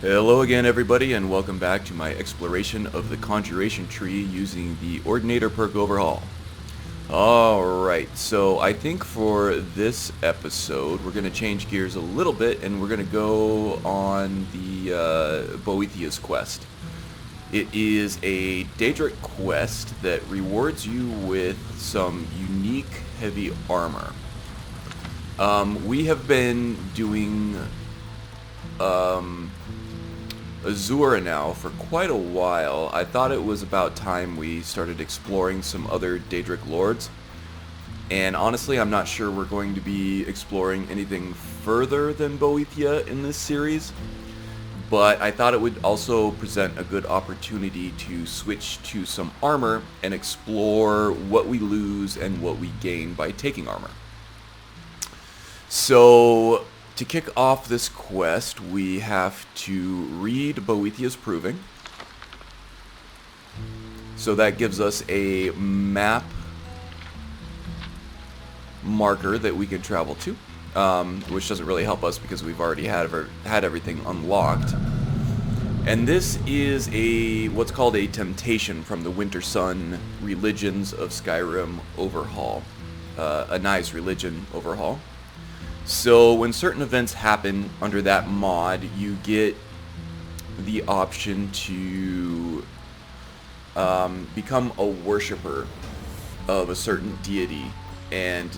Hello again everybody, and welcome back to my exploration of the Conjuration tree using the Ordinator perk overhaul. Alright, so I think for this episode we're going to change gears a little bit and we're going to go on the Boethiah's quest. It is a Daedric quest that rewards you with some unique heavy armor. We have been doing Azura now for quite a while. I thought it was about time we started exploring some other Daedric lords, and honestly I'm not sure we're going to be exploring anything further than Boethiah in this series, but I thought it would also present a good opportunity to switch to some armor and explore what we lose and what we gain by taking armor. So to kick off this quest, we have to read Boethiah's Proving. So that gives us a map marker that we can travel to, which doesn't really help us because we've already had everything unlocked. And this is what's called a temptation from the Winter Sun Religions of Skyrim overhaul, a nice religion overhaul. So when certain events happen under that mod, you get the option to become a worshipper of a certain deity, and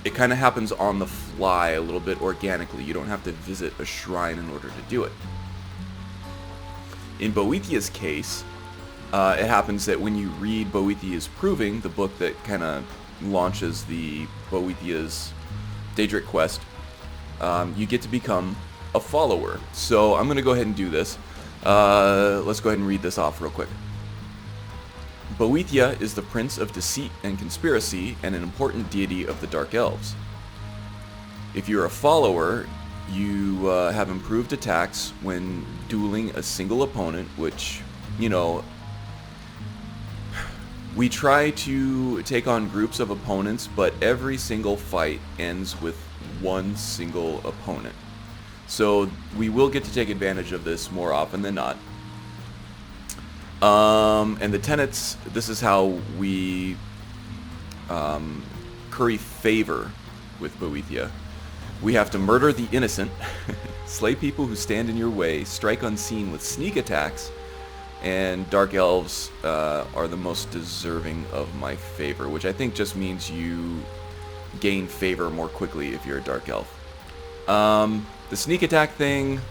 it kind of happens on the fly a little bit organically. You don't have to visit a shrine in order to do it. In Boethiah's case, it happens that when you read Boethiah's Proving, the book that kind of launches the Boethiah's Daedric quest, you get to become a follower. So I'm going to go ahead and do this. Let's go ahead and read this off real quick. Boethiah is the prince of deceit and conspiracy and an important deity of the Dark Elves. If you're a follower, you have improved attacks when dueling a single opponent, which, you know, we try to take on groups of opponents, but every single fight ends with one single opponent. So we will get to take advantage of this more often than not. And the tenets, this is how we curry favor with Boethiah. We have to murder the innocent, slay people who stand in your way, strike unseen with sneak attacks, and Dark Elves are the most deserving of my favor, which I think just means you gain favor more quickly if you're a Dark Elf. The sneak attack thing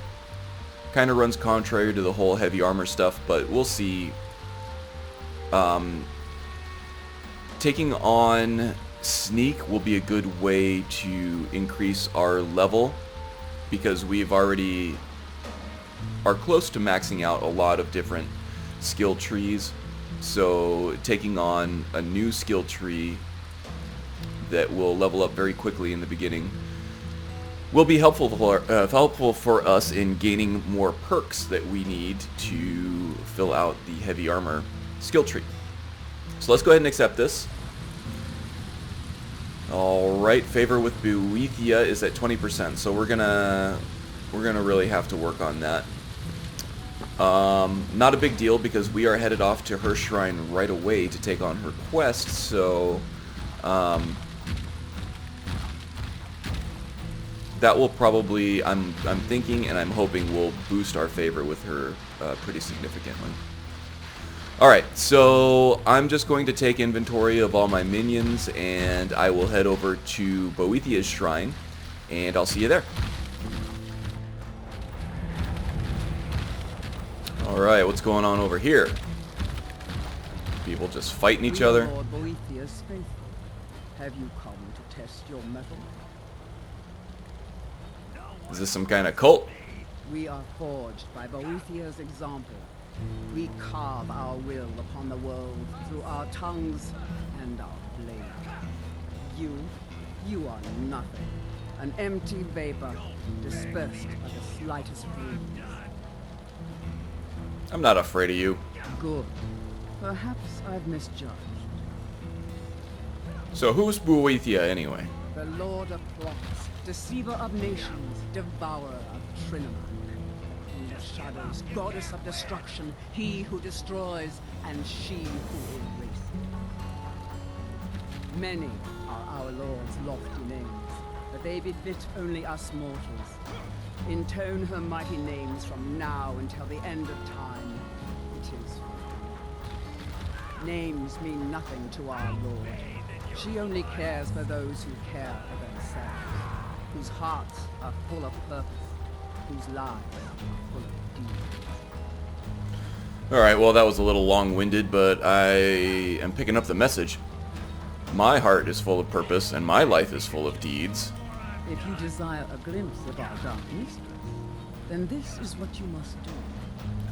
kind of runs contrary to the whole heavy armor stuff, but we'll see. Taking on sneak will be a good way to increase our level, because we've already are close to maxing out a lot of different skill trees. So taking on a new skill tree that will level up very quickly in the beginning will be helpful for us in gaining more perks that we need to fill out the heavy armor skill tree. So let's go ahead and accept this. Alright, favor with Boethiah is at 20%, so we're gonna really have to work on that. Not a big deal because we are headed off to her shrine right away to take on her quest, so that will probably, I'm thinking and I'm hoping, will boost our favor with her pretty significantly. Alright, so I'm just going to take inventory of all my minions, and I will head over to Boethiah's shrine, and I'll see you there. Alright, what's going on over here? People just fighting each other. Lord Boethiah's faithful. Have you come to test your mettle? Is this some kind of cult? We are forged by Boethiah's example. We carve our will upon the world through our tongues and our blade. You are nothing. An empty vapor, dispersed by the slightest breeze. I'm not afraid of you. Good. Perhaps I've misjudged. So who's Boethiah anyway? The Lord of Plots, deceiver of nations, devourer of Trinity. shadows, goddess of destruction, he who destroys, and she who erases. Many are our Lord's lofty names, but they befit only us mortals. Intone her mighty names from now until the end of time. It is for you. Names mean nothing to our Lord. She only cares for those who care for themselves, whose hearts are full of purpose, whose lives are full of deeds. Alright, well that was a little long-winded, but I am picking up the message. My heart is full of purpose, and my life is full of deeds. If you desire a glimpse of our dark mistress, then this is what you must do.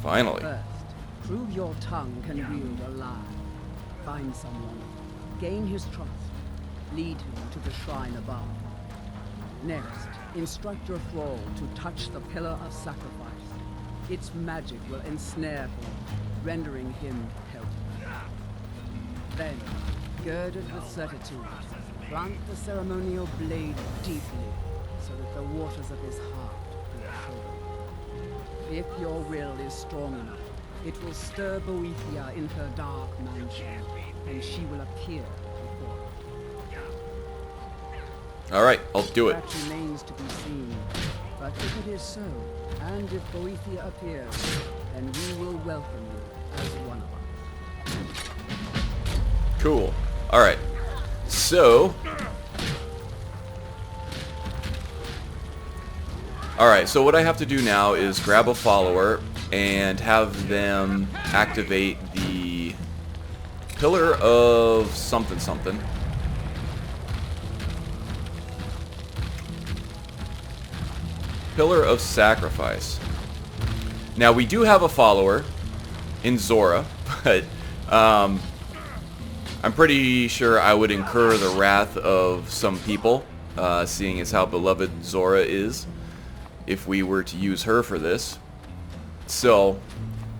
Finally. First, prove your tongue can wield a lie. Find someone, gain his trust, lead him to the shrine above. Next, instruct your thrall to touch the pillar of sacrifice. Its magic will ensnare him, rendering him helpless. Then, girded with certitude, plant the ceremonial blade deeply, so that the waters of his heart will flow. If your will is strong enough, it will stir Boethia in her dark mansion, and she will appear before it. Alright, I'll do it. That remains to be seen. But if it is so, and if Boethia appears, then we will welcome you as one of us. Cool. Alright. So... Alright, so what I have to do now is grab a follower and have them activate the pillar of something something. Pillar of Sacrifice. Now, we do have a follower in Zora, but I'm pretty sure I would incur the wrath of some people, seeing as how beloved Zora is, if we were to use her for this. So,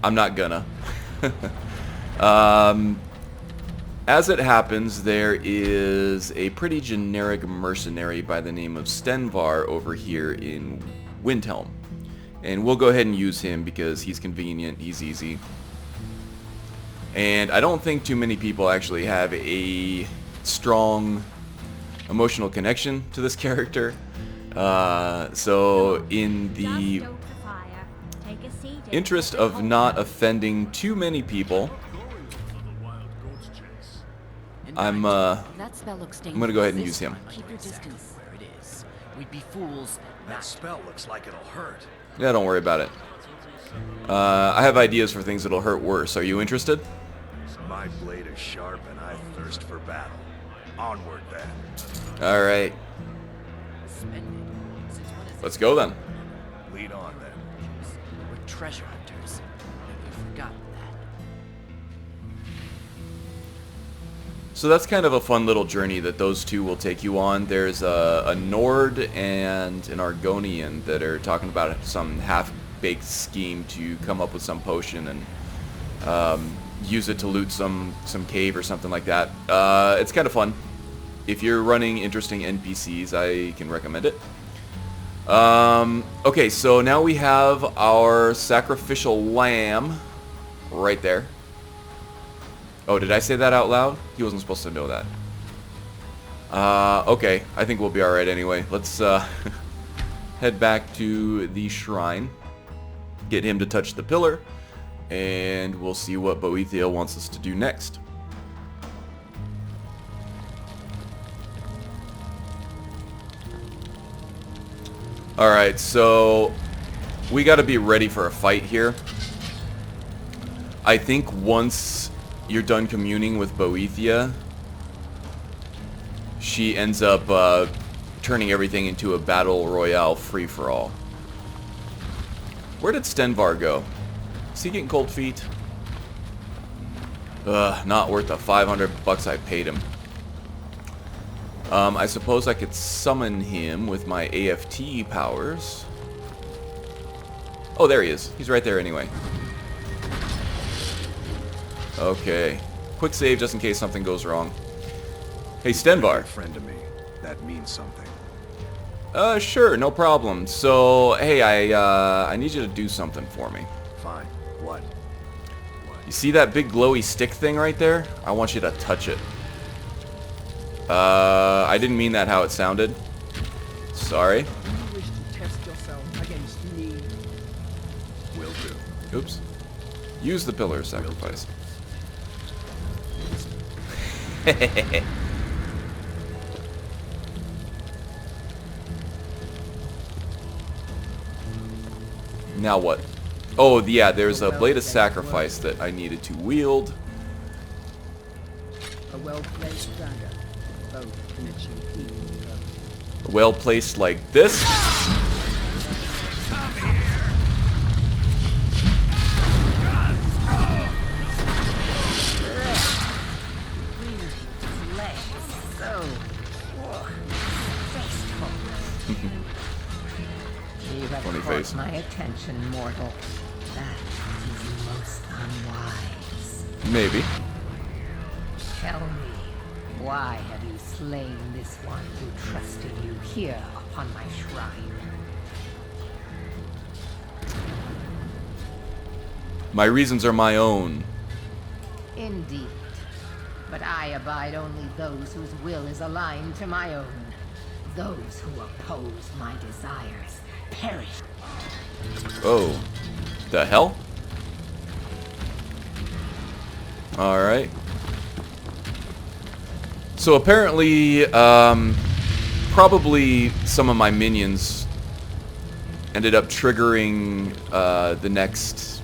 I'm not gonna. As it happens, there is a pretty generic mercenary by the name of Stenvar over here in Windhelm. And we'll go ahead and use him because he's convenient, he's easy. And I don't think too many people actually have a strong emotional connection to this character. So in the interest of not offending too many people, I'm gonna go ahead and use him. Keep your distance. Where it is. We'd be fools. That spell looks like it'll hurt. Yeah, don't worry about it. I have ideas for things that'll hurt worse. Are you interested? My blade is sharp and I thirst for battle. Onward then. Alright. Let's go then. Lead on then. We're treasure hunters. Have you forgotten that? So that's kind of a fun little journey that those two will take you on. There's a Nord and an Argonian that are talking about some half-baked scheme to come up with some potion and use it to loot some cave or something like that. It's kind of fun. If you're running interesting NPCs, I can recommend it. Okay, so now we have our sacrificial lamb right there. Oh, did I say that out loud? He wasn't supposed to know that. Okay, I think we'll be alright anyway. Let's head back to the shrine, get him to touch the pillar, and we'll see what Boethia wants us to do next. Alright, so we gotta be ready for a fight here. I think once you're done communing with Boethia, she ends up turning everything into a battle royale free-for-all. Where did Stenvar go? Is he getting cold feet? Not worth the 500 bucks I paid him. I suppose I could summon him with my AFT powers. Oh, there he is. He's right there anyway. Okay. Quick save just in case something goes wrong. Hey, Stenvar. Friend to me. That means something. Sure, no problem. So, hey, I need you to do something for me. Fine. What? You see that big glowy stick thing right there? I want you to touch it. I didn't mean that how it sounded. Sorry. You wish to test yourself against me? Will do. Oops. Use the pillar of sacrifice. Now what? Oh, yeah, there's a blade of sacrifice that I needed to wield. A well-placed dagger. Both can achieve healing purposes. Well placed like this. You have Funny caught face. my attention, mortal. That is most unwise. Maybe. Tell me, why have you slain this one who trusted you here upon my shrine? My reasons are my own. Indeed. But I abide only those whose will is aligned to my own. Those who oppose my desires perish. Oh. The hell? Alright. So apparently, probably some of my minions ended up triggering the next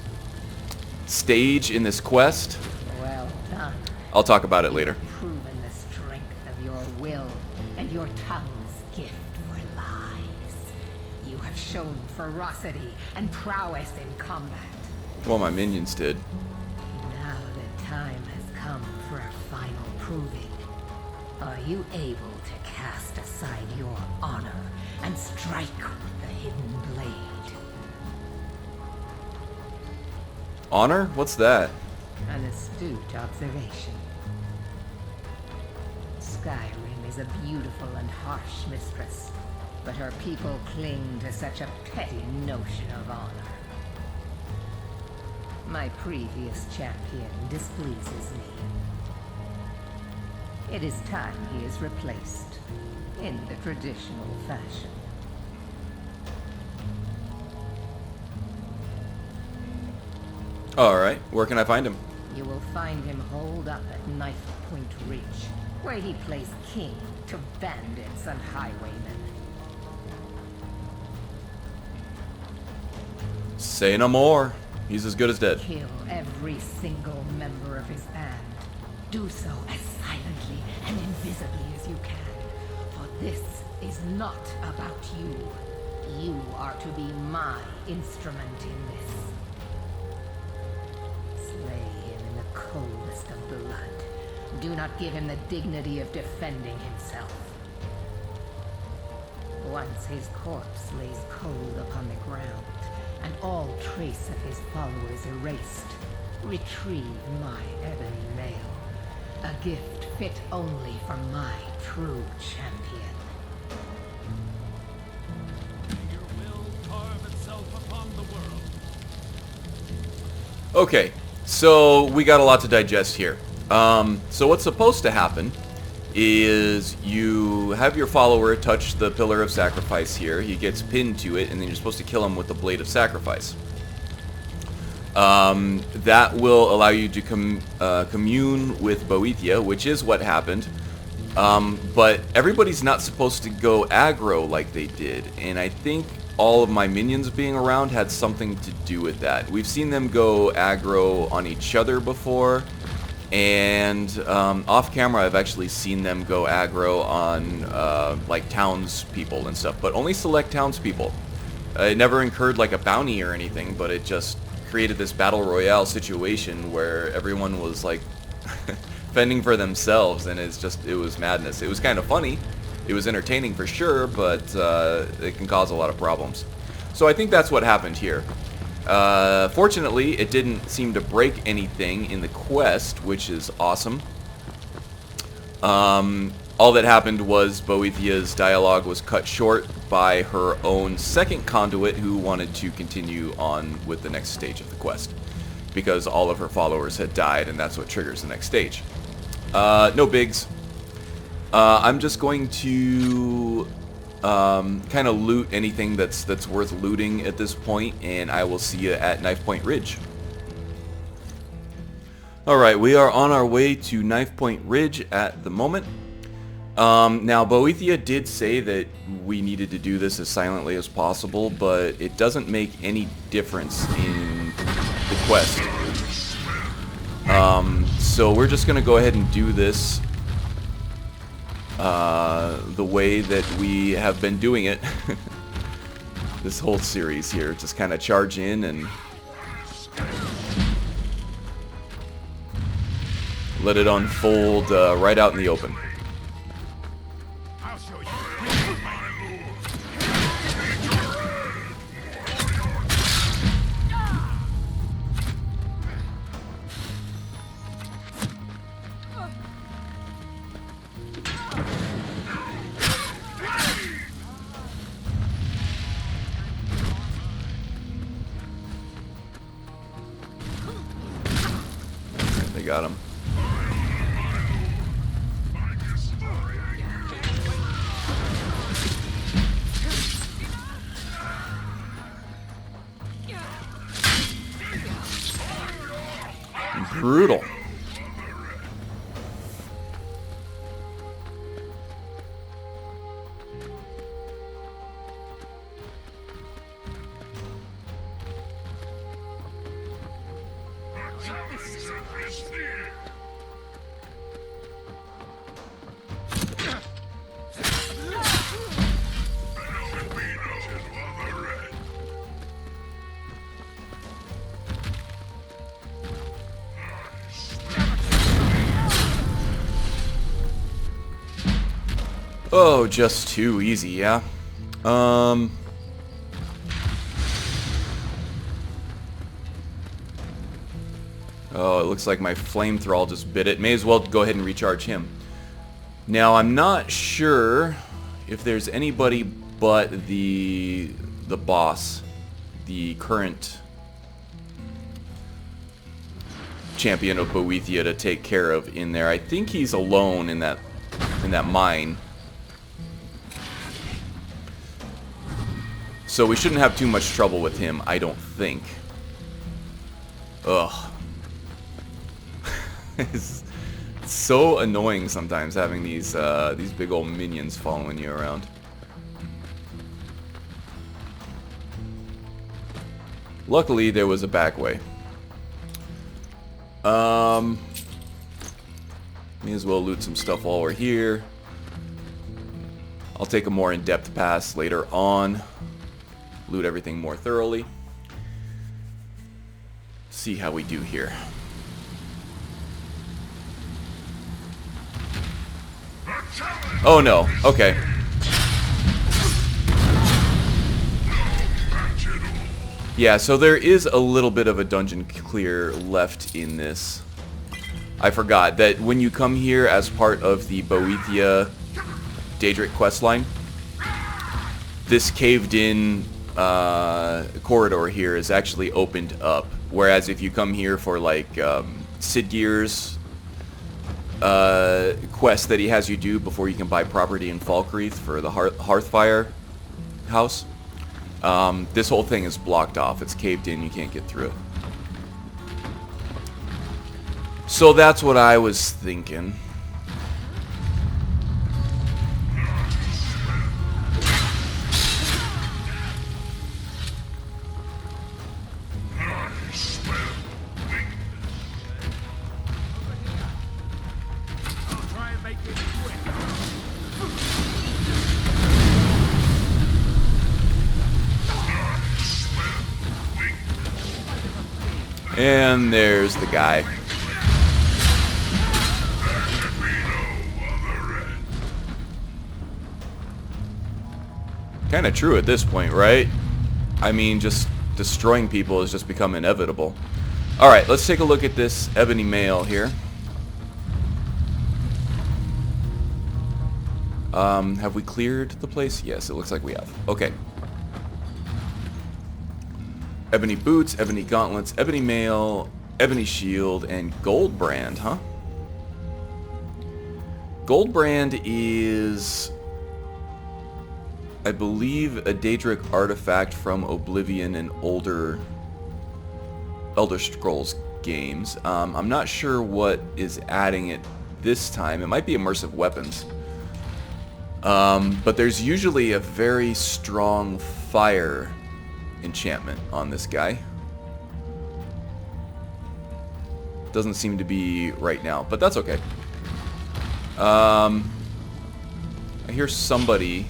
stage in this quest. Well done. I'll talk about it later. Proven the strength of your will and your tongue's gift for lies. You have shown ferocity and prowess in combat. Well, my minions did. Now the time has come for a final proving. Are you able to cast aside your honor and strike with the hidden blade? Honor? What's that? An astute observation. Skyrim is a beautiful and harsh mistress, but her people cling to such a petty notion of honor. My previous champion displeases me. It is time he is replaced in the traditional fashion. Alright, where can I find him? You will find him holed up at Knife Point Ridge, where he plays king to bandits and highwaymen. Say no more. He's as good as dead. Kill every single member of his band. Do so as silently and invisibly as you can, for this is not about you. You are to be my instrument in this. Slay him in the coldest of blood. Do not give him the dignity of defending himself. Once his corpse lays cold upon the ground, and all trace of his followers erased, retrieve my ebony mail, a gift fit only for my true champion. Your will carve itself upon the world. Okay, so we got a lot to digest here. So what's supposed to happen is you have your follower touch the pillar of sacrifice here. He gets pinned to it, and then you're supposed to kill him with the blade of sacrifice. That will allow you to commune with Boethia, which is what happened. But everybody's not supposed to go aggro like they did, and I think all of my minions being around had something to do with that. We've seen them go aggro on each other before, and off camera I've actually seen them go aggro on like townspeople and stuff, but only select townspeople. It never incurred like a bounty or anything, but it just created this battle royale situation where everyone was like fending for themselves, and it was madness. It was kind of funny. It was entertaining for sure, but it can cause a lot of problems. So I think that's what happened here. Fortunately, it didn't seem to break anything in the quest, which is awesome. all that happened was Boethia's dialogue was cut short by her own second conduit who wanted to continue on with the next stage of the quest. Because all of her followers had died, and that's what triggers the next stage. No bigs. I'm just going to kind of loot anything that's worth looting at this point, and I will see you at Knife Point Ridge. Alright, we are on our way to Knife Point Ridge at the moment. Now, Boethia did say that we needed to do this as silently as possible, but it doesn't make any difference in the quest. So we're just going to go ahead and do this the way that we have been doing it this whole series here. Just kind of charge in and let it unfold right out in the open. I'll show you. They got him. Brutal. Oh, just too easy, yeah. Oh, it looks like my flame thrall just bit it. May as well go ahead and recharge him. Now, I'm not sure if there's anybody but the boss, the current champion of Boethia, to take care of in there. I think he's alone in that mine. So we shouldn't have too much trouble with him, I don't think. Ugh. It's so annoying sometimes having these big old minions following you around. Luckily, there was a back way. May as well loot some stuff while we're here. I'll take a more in-depth pass later on. Loot everything more thoroughly. See how we do here. Oh no, okay. Yeah, so there is a little bit of a dungeon clear left in this. I forgot that when you come here as part of the Boethia Daedric questline, this caved in corridor here is actually opened up, whereas if you come here for like Sid Gear's quest that he has you do before you can buy property in Falkreath for the Hearthfire house, this whole thing is blocked off. It's caved in, you can't get through it. So that's what I was thinking. And there's the guy. Kind of true at this point, right? I mean, just destroying people has just become inevitable. Alright, let's take a look at this ebony mail here. Have we cleared the place? Yes, it looks like we have. Okay. Ebony boots, ebony gauntlets, ebony mail, ebony shield, and gold brand, huh? Gold brand is, I believe, a Daedric artifact from Oblivion and older Elder Scrolls games. I'm not sure what is adding it this time. It might be immersive weapons. But there's usually a very strong fire enchantment on this guy. Doesn't seem to be right now, but that's okay. I hear somebody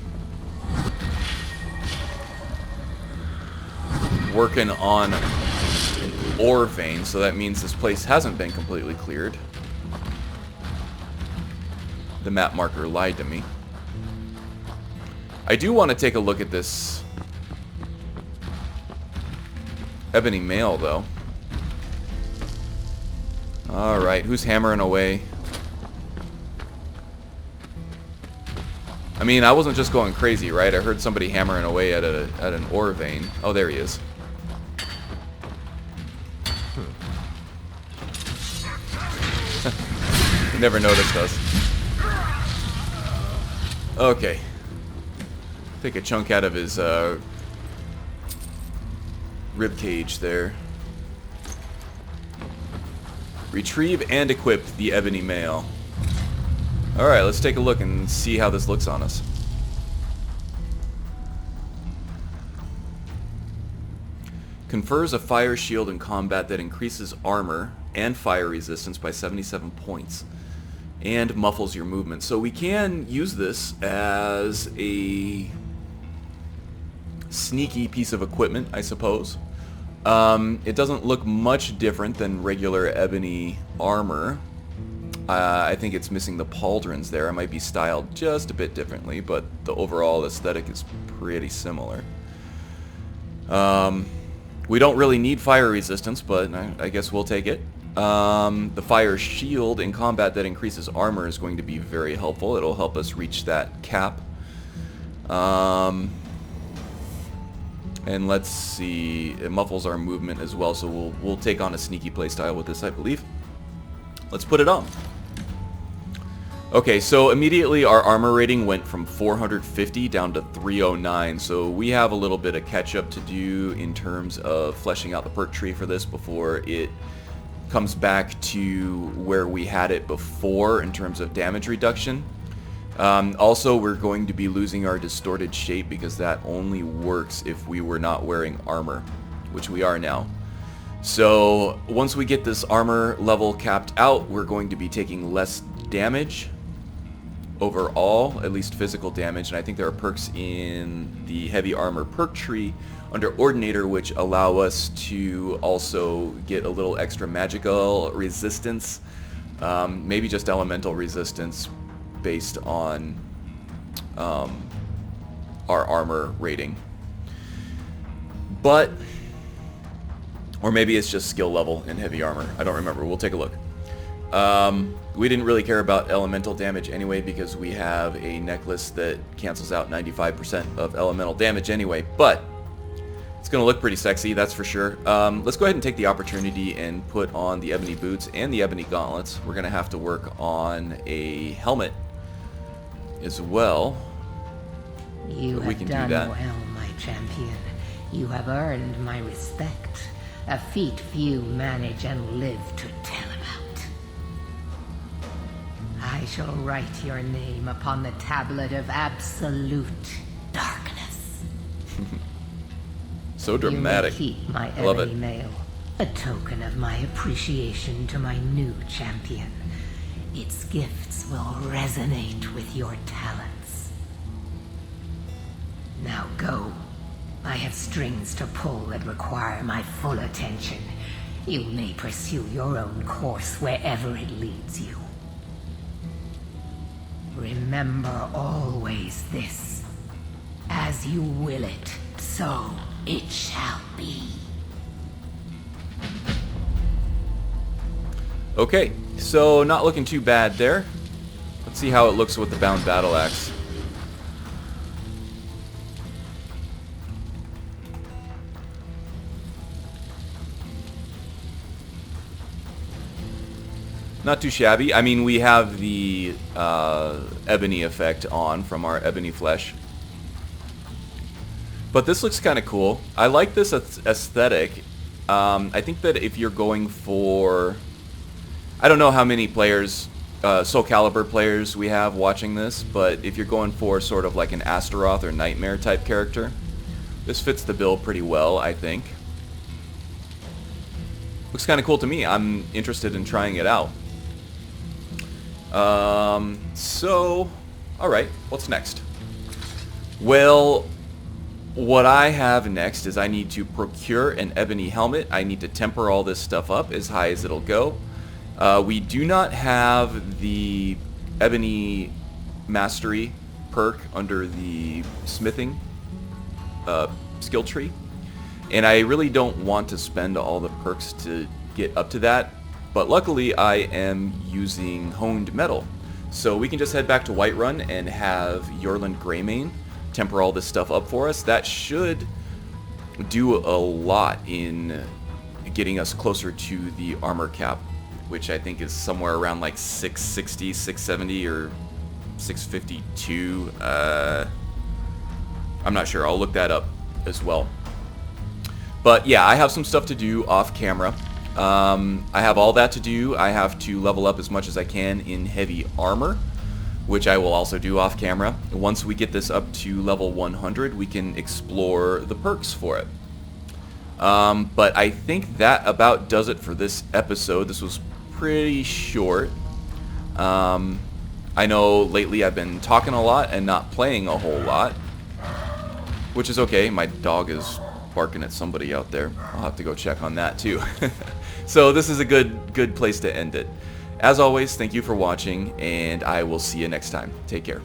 working on an ore vein, so that means this place hasn't been completely cleared. The map marker lied to me. I do want to take a look at this ebony mail, though. Alright, who's hammering away? I mean, I wasn't just going crazy, right? I heard somebody hammering away at an ore vein. Oh, there he is. Never noticed us. Okay. Take a chunk out of his rib cage there. Retrieve and equip the ebony mail. Alright, let's take a look and see how this looks on us. Confers a fire shield in combat that increases armor and fire resistance by 77 points. And muffles your movement. So we can use this as a sneaky piece of equipment, I suppose. It doesn't look much different than regular ebony armor. I think it's missing the pauldrons there. It might be styled just a bit differently, but the overall aesthetic is pretty similar. We don't really need fire resistance, but I guess we'll take it. The fire shield in combat that increases armor is going to be very helpful. It'll help us reach that cap. And let's see, it muffles our movement as well, so we'll take on a sneaky playstyle with this, I believe. Let's put it on. Okay, so immediately our armor rating went from 450 down to 309, so we have a little bit of catch-up to do in terms of fleshing out the perk tree for this before it comes back to where we had it before in terms of damage reduction. Also, we're going to be losing our distorted shape because that only works if we were not wearing armor, which we are now. So once we get this armor level capped out, we're going to be taking less damage overall, at least physical damage, and I think there are perks in the heavy armor perk tree under Ordinator which allow us to also get a little extra magical resistance, maybe just elemental resistance based on our armor rating. But, or maybe it's just skill level in heavy armor. I don't remember. We'll take a look. We didn't really care about elemental damage anyway because we have a necklace that cancels out 95% of elemental damage anyway, but it's going to look pretty sexy, that's for sure. Let's go ahead and take the opportunity and put on the ebony boots and the ebony gauntlets. We're going to have to work on a helmet as well. You we have can done do that. well, my champion. You have earned my respect. A feat few manage and live to tell about. I shall write your name upon the tablet of absolute darkness. So dramatic. You may keep my Love ebony it. mail, a token of my appreciation to my new champion. Its gifts will resonate with your talents. Now go. I have strings to pull that require my full attention. You may pursue your own course wherever it leads you. Remember always this. As you will it, so it shall be. Okay, so not looking too bad there. Let's see how it looks with the bound battle axe. Not too shabby. I mean, we have the ebony effect on from our ebony flesh. But this looks kind of cool. I like this aesthetic. I think that if you're going for... I don't know how many players, Soul Calibur players we have watching this, but if you're going for sort of like an Astaroth or Nightmare type character, this fits the bill pretty well, I think. Looks kind of cool to me. I'm interested in trying it out. So, alright, what's next? Well, what I have next is I need to procure an ebony helmet. I need to temper all this stuff up as high as it'll go. We do not have the ebony mastery perk under the smithing skill tree. And I really don't want to spend all the perks to get up to that. But luckily I am using honed metal. So we can just head back to Whiterun and have Yorland Greymane temper all this stuff up for us. That should do a lot in getting us closer to the armor cap, which I think is somewhere around like 660, 670, or 652. I'm not sure. I'll look that up as well. But yeah, I have some stuff to do off camera. I have all that to do. I have to level up as much as I can in heavy armor, which I will also do off camera. Once we get this up to level 100, we can explore the perks for it. But I think that about does it for this episode. This was pretty short. I know lately I've been talking a lot and not playing a whole lot, which is okay. My dog is barking at somebody out there. I'll have to go check on that too. So this is a good place to end it. As always, thank you for watching, and I will see you next time. Take care.